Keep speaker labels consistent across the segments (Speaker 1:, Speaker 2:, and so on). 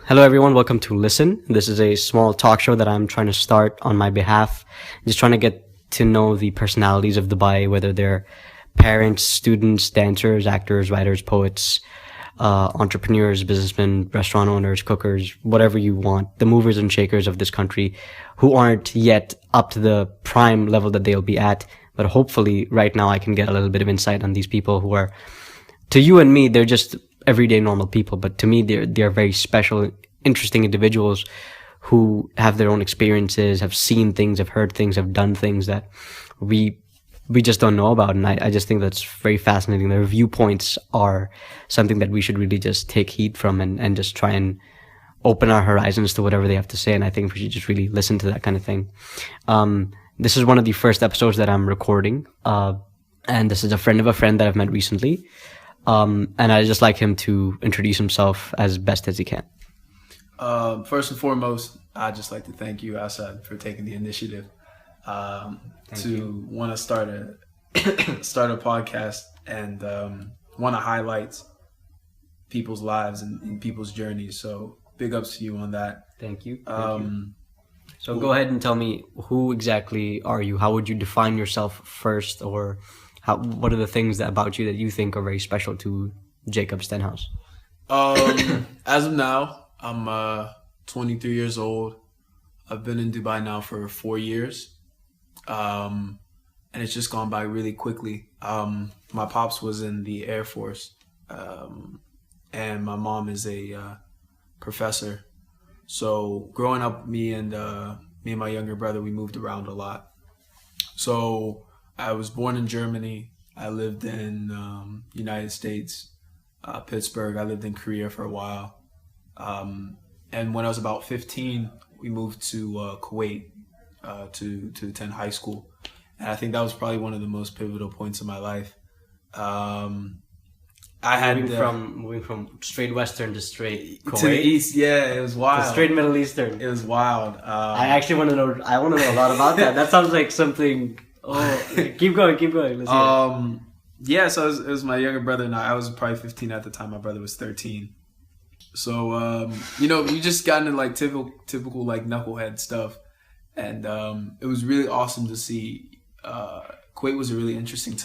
Speaker 1: Hello, everyone. Welcome to Listen. This is a small talk show that I'm trying to start on my behalf. Just trying to get to know the personalities of Dubai, whether they're parents, students, dancers, actors, writers, poets, entrepreneurs, businessmen, restaurant owners, cookers, whatever you want, the movers and shakers of this country who aren't yet up to the prime level that they'll be at. But hopefully right now I can get a little bit of insight on these people who are, to you and me, they're just everyday normal people. But to me, they're very special, interesting individuals who have their own experiences, have seen things, have heard things, have done things that we just don't know about. And I just think that's very fascinating. Their viewpoints are something that we should really just take heed from and just try and open our horizons to whatever they have to say. And I think we should just really listen to that kind of thing. This is one of the first episodes that I'm recording. And this is a friend of a friend that I've met recently. And I just like him to introduce himself as best as he can.
Speaker 2: First and foremost, I'd just like to thank you, Asad, for taking the initiative to want to start a podcast and want to highlight people's lives and people's journeys. So big ups to you on that.
Speaker 1: Thank you. So go ahead and tell me, who exactly are you? How would you define yourself first, or what are the things about you that you think are very special to Jacob Stenhouse?
Speaker 2: As of now, I'm 23 years old. I've been in Dubai now for 4 years. And it's just gone by really quickly. My pops was in the Air Force. And my mom is a professor. So growing up, me and my younger brother, we moved around a lot. So I was born in Germany. I lived in United States, Pittsburgh. I lived in Korea for a while. And when I was about 15, we moved to Kuwait to attend high school. And I think that was probably one of the most pivotal points in my life. I had
Speaker 1: moving from straight Western to straight Kuwait.
Speaker 2: To the East. Yeah, it was wild.
Speaker 1: To straight Middle Eastern.
Speaker 2: It was wild.
Speaker 1: I actually want to know. I want to know a lot about that. That sounds like something. Oh, keep going. Let's hear it.
Speaker 2: Yeah, so it was my younger brother and I was probably 15 at the time. My brother was 13. So, you just got into like typical like knucklehead stuff. And it was really awesome to see. Kuwait was a really interesting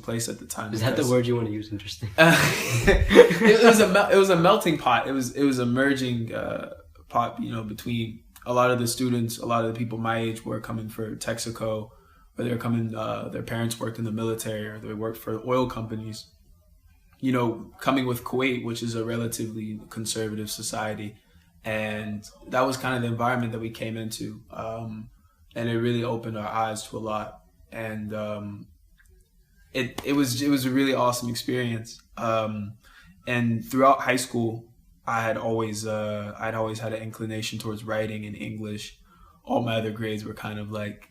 Speaker 2: place at the time.
Speaker 1: Is that the word you want to use? Interesting.
Speaker 2: It was a melting pot. It was a merging pot. Between a lot of the students, a lot of the people my age were coming for Texaco, or they were coming. Their parents worked in the military, or they worked for oil companies. Coming with Kuwait, which is a relatively conservative society, and that was kind of the environment that we came into. And it really opened our eyes to a lot. And it was a really awesome experience. And throughout high school, I'd always had an inclination towards writing and English. All my other grades were kind of like,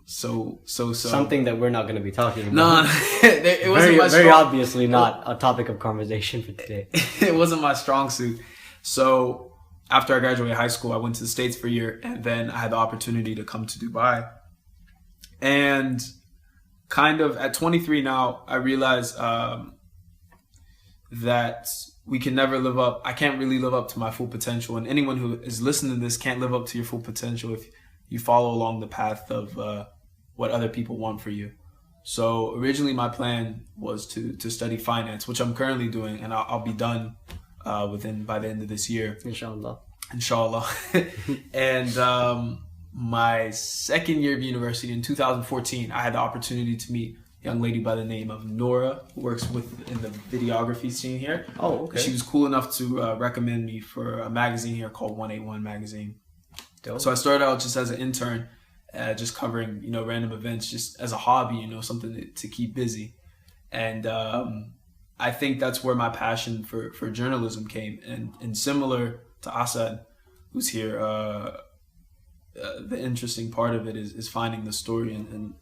Speaker 2: so.
Speaker 1: Something that we're not going to be talking about.
Speaker 2: No, it wasn't
Speaker 1: very obviously not a topic of conversation for today.
Speaker 2: It wasn't my strong suit. So after I graduated high school, I went to the States for a year, and then I had the opportunity to come to Dubai. And kind of at 23 now, I realized that we can never live up. I can't really live up to my full potential. And anyone who is listening to this can't live up to your full potential if you follow along the path of what other people want for you. So originally my plan was to study finance, which I'm currently doing, and I'll be done by the end of this year.
Speaker 1: Inshallah.
Speaker 2: And my second year of university in 2014, I had the opportunity to meet a young lady by the name of Nora, who works in the videography scene here.
Speaker 1: Oh, okay.
Speaker 2: She was cool enough to recommend me for a magazine here called 181 Magazine.
Speaker 1: Dope.
Speaker 2: So I started out just as an intern, just covering, random events, just as a hobby, something to keep busy. And I think that's where my passion for journalism came. And similar to Asad, who's here, the interesting part of it is finding the story and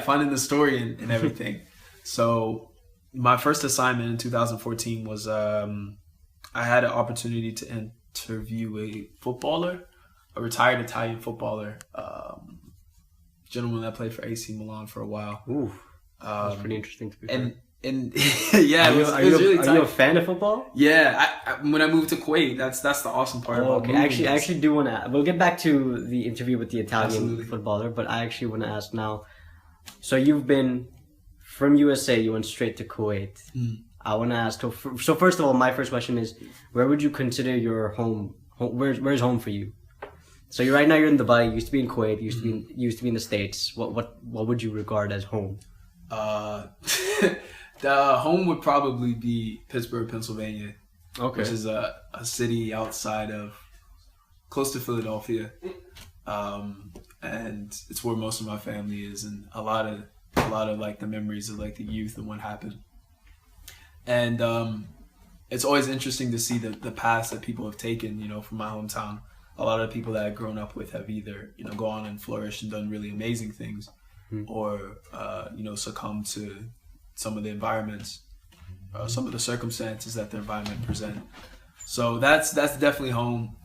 Speaker 2: finding the story and everything. So my first assignment in 2014 was I had an opportunity to interview a retired Italian footballer, gentleman that played for AC Milan for a while.
Speaker 1: Ooh, that's pretty interesting to be fair.
Speaker 2: And and yeah, it was really tight.
Speaker 1: Are you a fan of football?
Speaker 2: Yeah, when I moved to Kuwait, that's the awesome part about
Speaker 1: Okay,
Speaker 2: moving.
Speaker 1: I actually do want to. We'll get back to the interview with the Italian
Speaker 2: Absolutely.
Speaker 1: footballer, but I actually want to ask now. So you've been from USA, you went straight to Kuwait. I want to ask. So first of all, my first question is, where would you consider your home? Where's home for you? So right now you're in Dubai. You used to be in Kuwait. You used to be in the States. What would you regard as home?
Speaker 2: The home would probably be Pittsburgh, Pennsylvania,
Speaker 1: Okay.
Speaker 2: which is a city outside of, close to Philadelphia, and it's where most of my family is, and a lot of like the memories of like the youth and what happened. And it's always interesting to see the paths that people have taken, from my hometown. A lot of people that I've grown up with have either, gone on and flourished and done really amazing things, or, succumbed to some of the environments, some of the circumstances that the environment present. So that's definitely home.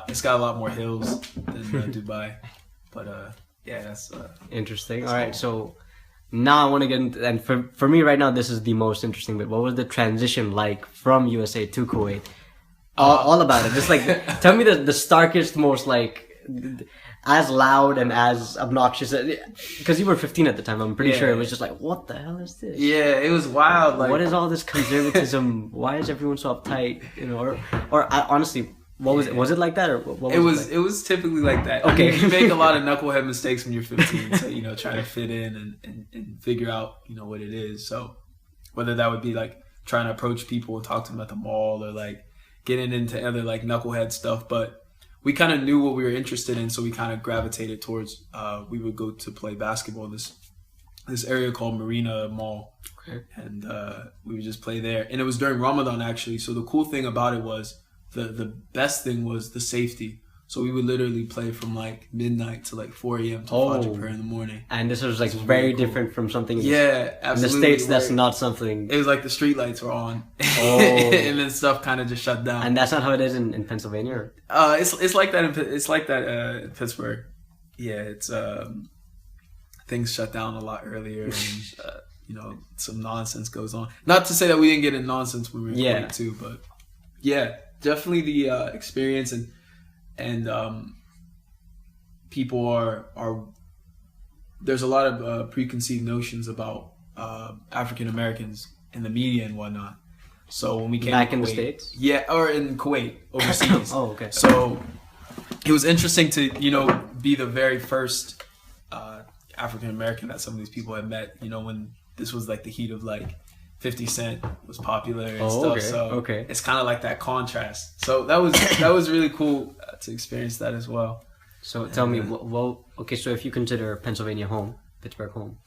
Speaker 2: It's got a lot more hills than Dubai, but yeah, that's
Speaker 1: Interesting. All right, so now I want to get into, and for me right now, this is the most interesting bit. What was the transition like from USA to Kuwait? All about it. Just like, tell me the starkest, most like, as loud and as obnoxious, because you were 15 at the time. I'm pretty sure it was just like, what the hell is this?
Speaker 2: Yeah, it was wild. Like,
Speaker 1: what is all this conservatism? Why is everyone so uptight? Or honestly, what was it? Was it like that, or what was
Speaker 2: it was typically like that.
Speaker 1: Okay.
Speaker 2: I mean, you make a lot of knucklehead mistakes when you're 15, so trying to fit in and figure out what it is. So whether that would be like trying to approach people and talk to them at the mall, or like getting into other like knucklehead stuff, but we kind of knew what we were interested in, so we kind of gravitated towards. We would go to play basketball this area called Marina Mall, and we would just play there. And it was during Ramadan actually. So the cool thing about it was the best thing was the safety. So we would literally play from like midnight to like 4 a.m. to Fajr prayer in the morning.
Speaker 1: And this was like very different from something.
Speaker 2: Yeah, absolutely.
Speaker 1: In the States, that's not something.
Speaker 2: It was like the street lights were on, and then stuff kind of just shut down.
Speaker 1: And that's not how it is in Pennsylvania. Or?
Speaker 2: It's like that. It's like that in Pittsburgh. Yeah, it's things shut down a lot earlier, and some nonsense goes on. Not to say that we didn't get in nonsense when we were in Kuwait too, but yeah, definitely the experience and people are there's a lot of preconceived notions about African Americans in the media and whatnot. So when we came
Speaker 1: back
Speaker 2: to Kuwait,
Speaker 1: in the States,
Speaker 2: or in Kuwait overseas.
Speaker 1: Oh, okay.
Speaker 2: So it was interesting to be the very first African American that some of these people had met. When this was like the heat of like 50 Cent was popular and stuff.
Speaker 1: Okay.
Speaker 2: So
Speaker 1: okay.
Speaker 2: It's kind of like that contrast. So that was really cool to experience that as well.
Speaker 1: So tell me, okay, so if you consider Pennsylvania home, Pittsburgh home,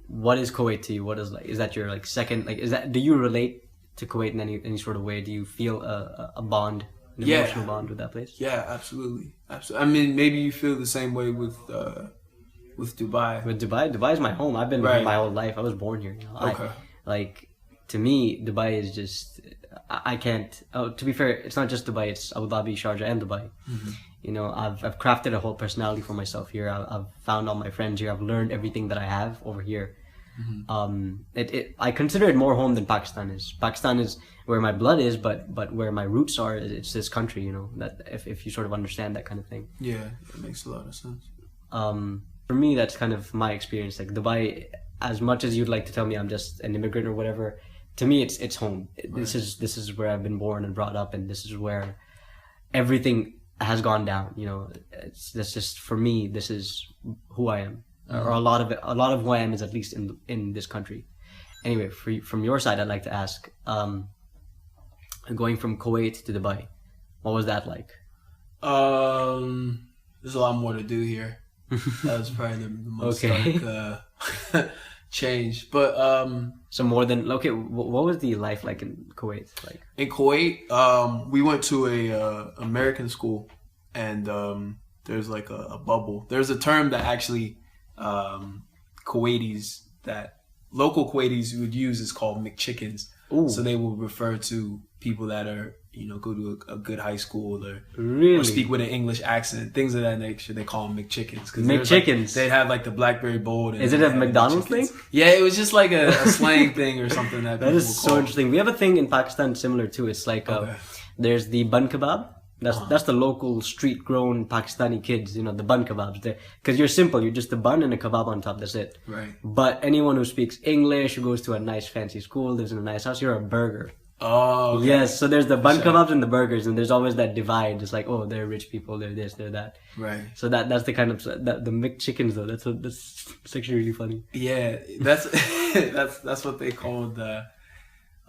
Speaker 1: what is Kuwait to you? What is that your like second, like, do you relate to Kuwait in any sort of way? Do you feel a bond, an emotional bond with that place?
Speaker 2: Yeah, absolutely. I mean, maybe you feel the same way with Dubai.
Speaker 1: With Dubai is my home. I've been here my whole life. I was born here.
Speaker 2: Okay.
Speaker 1: Like, to me, Dubai is just, I can't, to be fair, it's not just Dubai, it's Abu Dhabi, Sharjah, and Dubai. Mm-hmm. I've crafted a whole personality for myself here. I've found all my friends here. I've learned everything that I have over here. Mm-hmm. I consider it more home than Pakistan is. Pakistan is where my blood is, but where my roots are, it's this country, that if you sort of understand that kind of thing.
Speaker 2: Yeah, it makes a lot of sense.
Speaker 1: For me, that's kind of my experience. Like Dubai, as much as you'd like to tell me I'm just an immigrant or whatever, to me it's home. Right. This is where I've been born and brought up, and this is where everything has gone down. That's just, for me, this is who I am, or a lot of who I am is at least in this country. Anyway, from your side, I'd like to ask, going from Kuwait to Dubai, what was that like?
Speaker 2: There's a lot more to do here. That was probably the most stark change. But
Speaker 1: so more than what was the life like in Kuwait? Like
Speaker 2: in Kuwait, we went to a American school, and there's like a bubble. There's a term that actually Kuwaitis that local Kuwaitis would use is called McChickens.
Speaker 1: Ooh.
Speaker 2: So they will refer to people that are, go to a good high school or
Speaker 1: Really?
Speaker 2: speak with an English accent, things of that nature. They call them McChickens.
Speaker 1: McChickens.
Speaker 2: They'd have like the Blackberry Bold.
Speaker 1: Is it a McDonald's thing?
Speaker 2: Yeah, it was just like a slang thing or something that
Speaker 1: That
Speaker 2: people
Speaker 1: is
Speaker 2: would
Speaker 1: so
Speaker 2: call.
Speaker 1: interesting. We have a thing in Pakistan similar too. It's like
Speaker 2: Okay.
Speaker 1: there's the bun kebab. That's the local street grown Pakistani kids, the bun kebabs. Because you're simple, you're just a bun and a kebab on top, that's it.
Speaker 2: Right.
Speaker 1: But anyone who speaks English, who goes to a nice fancy school, lives in a nice house, you're a burger.
Speaker 2: Oh, okay.
Speaker 1: Yes, so there's the bun kebabs and the burgers, and there's always that divide. It's like, oh, they're rich people, they're this, they're that.
Speaker 2: Right.
Speaker 1: So that's the kind of the McChickens though. That's actually really funny.
Speaker 2: Yeah, that's that's what they called a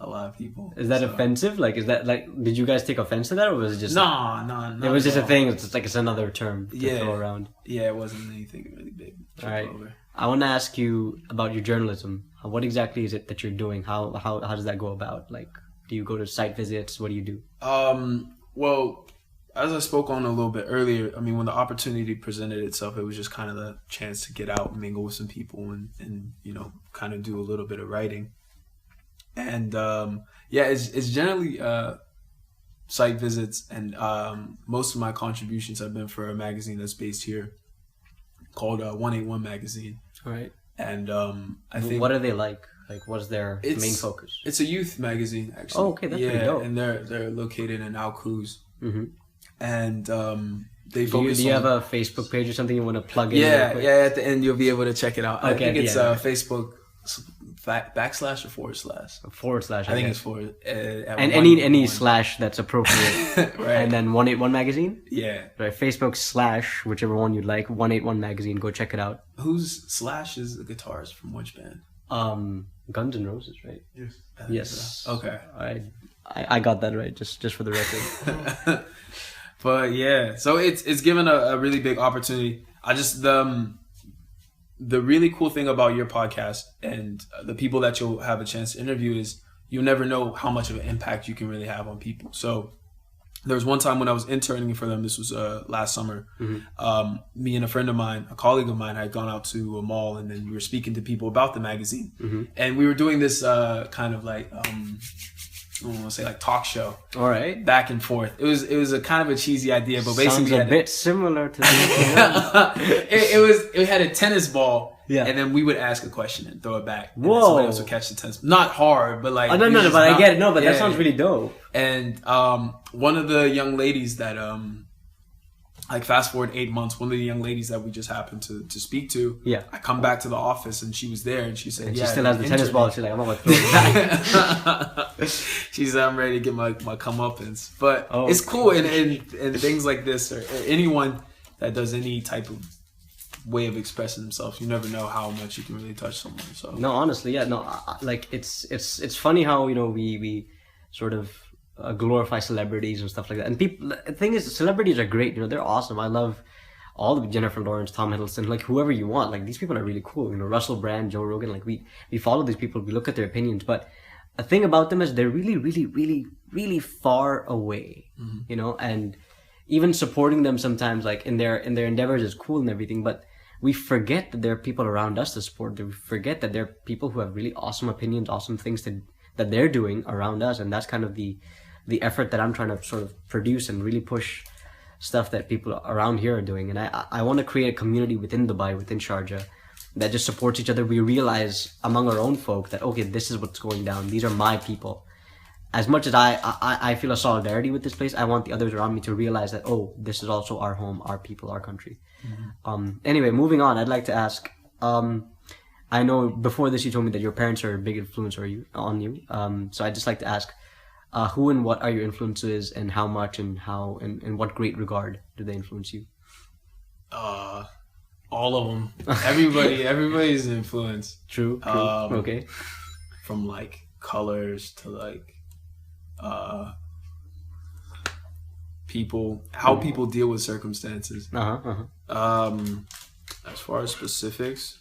Speaker 2: lot of people.
Speaker 1: Is that offensive? Like, is that like? Did you guys take offense to that, or was it just?
Speaker 2: No.
Speaker 1: It was just a thing. It's like it's another term to throw around.
Speaker 2: Yeah, it wasn't anything really big.
Speaker 1: All right. I want to ask you about your journalism. What exactly is it that you're doing? How does that go about? Like, do you go to site visits? What do you do?
Speaker 2: Well, as I spoke on a little bit earlier, I mean, when the opportunity presented itself, it was just kind of the chance to get out and mingle with some people and kind of do a little bit of writing. And it's generally site visits, and most of my contributions have been for a magazine that's based here called 181 Magazine.
Speaker 1: All right.
Speaker 2: And I think,
Speaker 1: what are they like? Like, what's their main focus?
Speaker 2: It's a youth magazine, actually.
Speaker 1: Oh, okay, that's pretty dope.
Speaker 2: And they're located in Al Cruz.
Speaker 1: Mm-hmm.
Speaker 2: And they focus.
Speaker 1: Do you have a Facebook page or something you want to plug in?
Speaker 2: Yeah. At the end you'll be able to check it out.
Speaker 1: Okay,
Speaker 2: I think it's Facebook / or /
Speaker 1: Forward slash.
Speaker 2: I think it's forward.
Speaker 1: And any slash that's appropriate.
Speaker 2: Right.
Speaker 1: And then 181 Magazine.
Speaker 2: Yeah.
Speaker 1: Right. Facebook / whichever one you'd like. 181 Magazine. Go check it out.
Speaker 2: Who's Slash is the guitarist from which band?
Speaker 1: Guns N' Roses, right?
Speaker 2: Yes.
Speaker 1: Yes.
Speaker 2: Okay.
Speaker 1: I got that right. Just for the record.
Speaker 2: But yeah, so it's given a really big opportunity. I just the really cool thing about your podcast and the people that you'll have a chance to interview is you'll never know how much of an impact you can really have on people. So there was one time when I was interning for them. This was last summer. Mm-hmm. Me and a friend of mine, a colleague of mine, had gone out to a mall, and then we were speaking to people about the magazine. Mm-hmm. And we were doing this kind of like I don't want to say like talk show.
Speaker 1: All right.
Speaker 2: Back and forth. It was a kind of a cheesy idea, but basically
Speaker 1: sounds a bit similar to this.
Speaker 2: it had a tennis ball.
Speaker 1: Yeah.
Speaker 2: And then we would ask a question and throw it back. And
Speaker 1: Whoa.
Speaker 2: somebody else would catch the tennis. Not hard, but like.
Speaker 1: Oh, no, but I get it. No, but that sounds really dope.
Speaker 2: And one of the young ladies that like fast forward 8 months, one of the young ladies that we just happened to speak to, I come back to the office and she was there and she said,
Speaker 1: she still has the tennis ball. She's like, I'm about to throw it back.
Speaker 2: She said, I'm ready to get my comeuppance. But it's cool, and things like this, or anyone that does any type of way of expressing themselves, you never know how much you can really touch someone. So
Speaker 1: no, honestly, like it's funny how we sort of glorify celebrities and stuff like that. And people, the thing is, celebrities are great. They're awesome. I love all the Jennifer Lawrence, Tom Hiddleston, like whoever you want. Like these people are really cool. Russell Brand, Joe Rogan. Like we follow these people. We look at their opinions, but the thing about them is they're really, really, really, really far away. Mm-hmm. And even supporting them sometimes, like in their endeavors, is cool and everything, but we forget that there are people around us to support. We forget that there are people who have really awesome opinions, awesome things that they're doing around us, and that's kind of the effort that I'm trying to sort of produce and really push stuff that people around here are doing. And I want to create a community within Dubai, within Sharjah, that just supports each other. We realize among our own folk that, okay, this is what's going down. These are my people. As much as I feel a solidarity with this place, I want the others around me to realize that, oh, this is also our home, our people, our country. Mm-hmm. Anyway, moving on, I'd like to ask, I know before this you told me that your parents are a big influence on you. So I'd just like to ask, who and what are your influences, and how much, and how, and in what great regard do they influence you?
Speaker 2: All of them. Everybody's an influence.
Speaker 1: True. Okay.
Speaker 2: From like colors to like people, how people deal with circumstances. As far as specifics,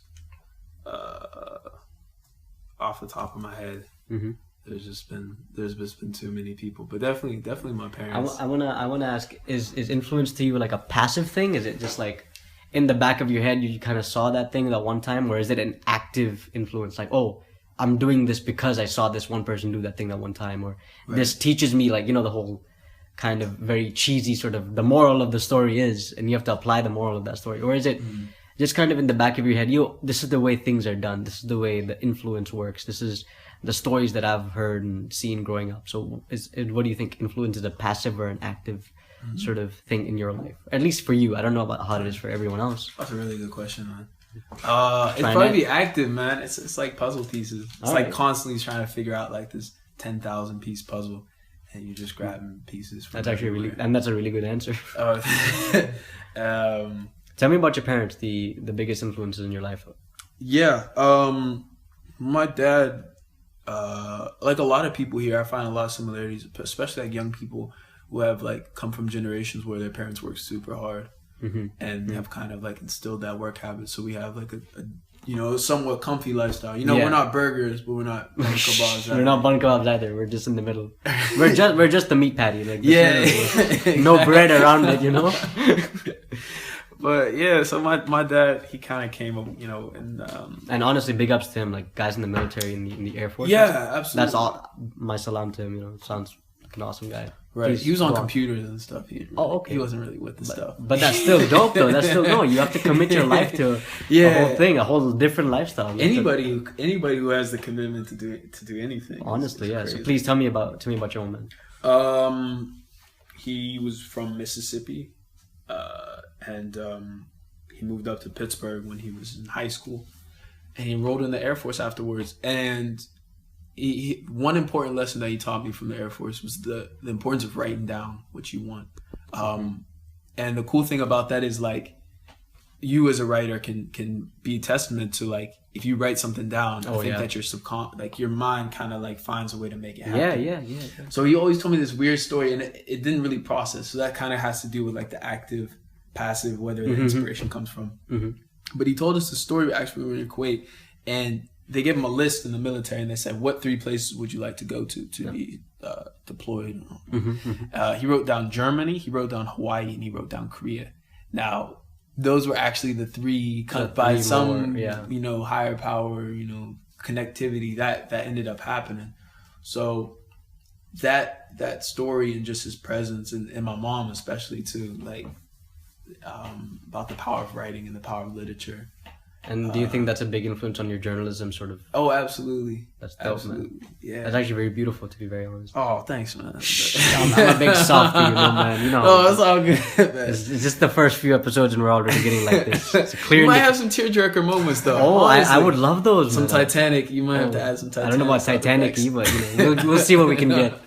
Speaker 2: off the top of my head, mm-hmm. there's just been too many people, but definitely my parents.
Speaker 1: I wanna ask, is influence to you like a passive thing? Is it just like in the back of your head you kind of saw that thing that one time, or is it an active influence? Like, oh, I'm doing this because I saw this one person do that thing that one time, or this teaches me, like, the whole kind of very cheesy sort of the moral of the story is, and you have to apply the moral of that story? Or is it just kind of in the back of your head, this is the way things are done, this is the way the influence works, this is the stories that I've heard and seen growing up? So what do you think, influence is a passive or an active sort of thing in your life? At least for you. I don't know about how it is for everyone else.
Speaker 2: That's a really good question, man. It's probably active, man. It's like puzzle pieces. It's like constantly trying to figure out like this 10,000 piece puzzle, and you're just grabbing pieces from
Speaker 1: That's actually that's a really good answer. Tell me about your parents, the biggest influences in your life.
Speaker 2: Yeah, my dad, like a lot of people here, I find a lot of similarities, especially like young people who have like come from generations where their parents work super hard and have kind of like instilled that work habit. So we have like a somewhat comfy lifestyle. We're not burgers, but we're not bun kebabs.
Speaker 1: We're not bun kebabs either. We're just in the middle. We're just the meat patty. Like no bread around it,
Speaker 2: But yeah, so my dad, he kind of came up,
Speaker 1: and honestly, big ups to him, like guys in the military, in the Air Force.
Speaker 2: Yeah, absolutely.
Speaker 1: That's all. My salam to him. Sounds like an awesome guy.
Speaker 2: Right. He was on computers and stuff.
Speaker 1: Okay.
Speaker 2: He wasn't really with the stuff.
Speaker 1: But that's still dope, though. That's still no. You have to commit your life to a whole thing, a whole different lifestyle.
Speaker 2: Anybody who has the commitment to do anything.
Speaker 1: Honestly, yeah. So please tell me about your own man.
Speaker 2: He was from Mississippi, and he moved up to Pittsburgh when he was in high school, and he enrolled in the Air Force afterwards. And one important lesson that he taught me from the Air Force was the importance of writing down what you want. And the cool thing about that is, like, you as a writer can be a testament to, like, if you write something down, I think that your mind kind of like finds a way to make it happen.
Speaker 1: Yeah.
Speaker 2: So he always told me this weird story, and it didn't really process. So that kind of has to do with like the active, passive, whether the inspiration comes from. But he told us the story actually when we were in Kuwait, and they gave him a list in the military, and they said, what 3 places would you like to go to be deployed? He wrote down Germany, he wrote down Hawaii, and he wrote down Korea. Now, those were actually the 3 by some higher power, connectivity that ended up happening. So that story, and just his presence, and my mom especially too, like, about the power of writing and the power of literature.
Speaker 1: And do you think that's a big influence on your journalism, sort of?
Speaker 2: Oh, absolutely.
Speaker 1: That's dope,
Speaker 2: absolutely, man. Yeah.
Speaker 1: That's actually very beautiful, to be very honest.
Speaker 2: Oh, thanks, man.
Speaker 1: I'm a big soft for you, man.
Speaker 2: Oh, it's all good, man.
Speaker 1: It's just the first few episodes, and we're already getting like this. It's clear.
Speaker 2: You might have some tearjerker moments, though.
Speaker 1: Oh, I would love those.
Speaker 2: Some Titanic. You might have to add some Titanic.
Speaker 1: I don't know about Titanic, but we'll see what we can get.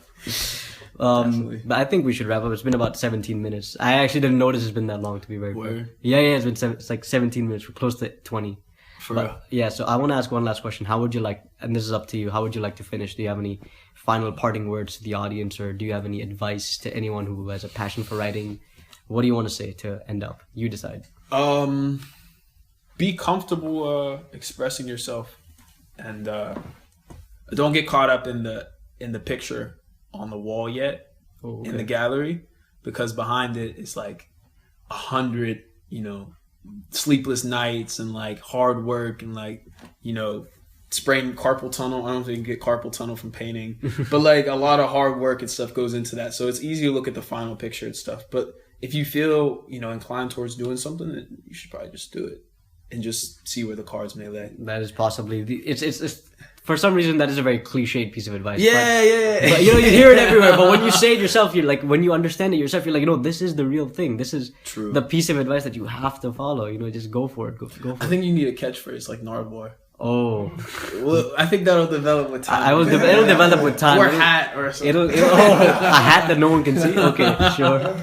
Speaker 1: But I think we should wrap up. It's been about 17 minutes. I actually didn't notice it's been that long, to be very fair. Yeah, it's like 17 minutes. We're close to 20.
Speaker 2: For real.
Speaker 1: Yeah, so I want to ask one last question. How would you like, and this is up to you, how would you like to finish? Do you have any final parting words to the audience, or do you have any advice to anyone who has a passion for writing? What do you want to say to end up? You decide.
Speaker 2: Be comfortable expressing yourself, and don't get caught up in the picture on the wall yet, in the gallery, because behind it is like 100, sleepless nights and like hard work and like, spraying carpal tunnel. I don't think you get carpal tunnel from painting, but like a lot of hard work and stuff goes into that. So it's easy to look at the final picture and stuff. But if you feel, inclined towards doing something, then you should probably just do it and just see where the cards may lay.
Speaker 1: That is possibly it's for some reason that is a very cliched piece of advice.
Speaker 2: Yeah.
Speaker 1: But you hear it everywhere. But when you say it yourself, you're like, when you understand it yourself, you're like, no, this is the real thing. This is
Speaker 2: true.
Speaker 1: The piece of advice that you have to follow. Just go for it. Go for it.
Speaker 2: I think you need a catchphrase like Nardwar.
Speaker 1: Oh,
Speaker 2: well, I think that'll develop with time.
Speaker 1: It'll develop with time.
Speaker 2: Or a hat or something.
Speaker 1: A hat that no one can see. Okay, sure.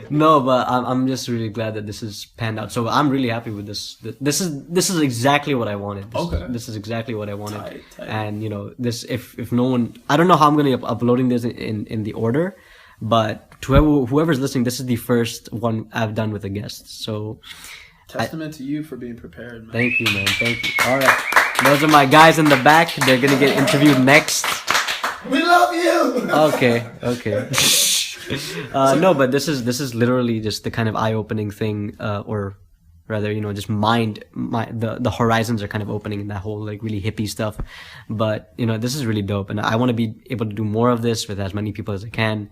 Speaker 1: No, but I'm just really glad that this has panned out. So I'm really happy with this. This is exactly what I wanted. This is exactly what I wanted.
Speaker 2: Tight.
Speaker 1: And this, if no one, I don't know how I'm gonna be uploading this in the order, but to whoever's listening, this is the first one I've done with a guest. So.
Speaker 2: Testament to you for being prepared, man.
Speaker 1: Thank you, man. Thank you. All right. Those are my guys in the back. They're going to get interviewed next.
Speaker 2: We love you!
Speaker 1: Okay. No, but this is literally just the kind of eye-opening thing, or rather, just the horizons are kind of opening in that whole like really hippie stuff. But this is really dope, and I want to be able to do more of this with as many people as I can.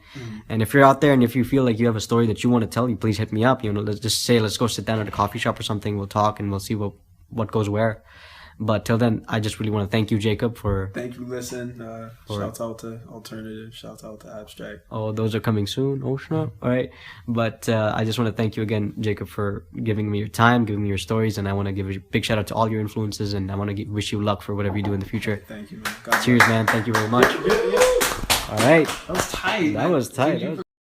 Speaker 1: And if you're out there and if you feel like you have a story that you want to tell, you please hit me up. Let's go sit down at a coffee shop or something. We'll talk and we'll see what goes where. But till then, I just really want to thank you, Jacob, for...
Speaker 2: Thank you, listen. Shout out to Alternative. Shout out to Abstract.
Speaker 1: Oh, those are coming soon. Oh, snap. All right. But I just want to thank you again, Jacob, for giving me your time, giving me your stories. And I want to give a big shout out to all your influences. And I want to wish you luck for whatever you do in the future.
Speaker 2: Thank you, man.
Speaker 1: Cheers, man. Thank you very much. All right.
Speaker 2: That was tight.
Speaker 1: That was tight.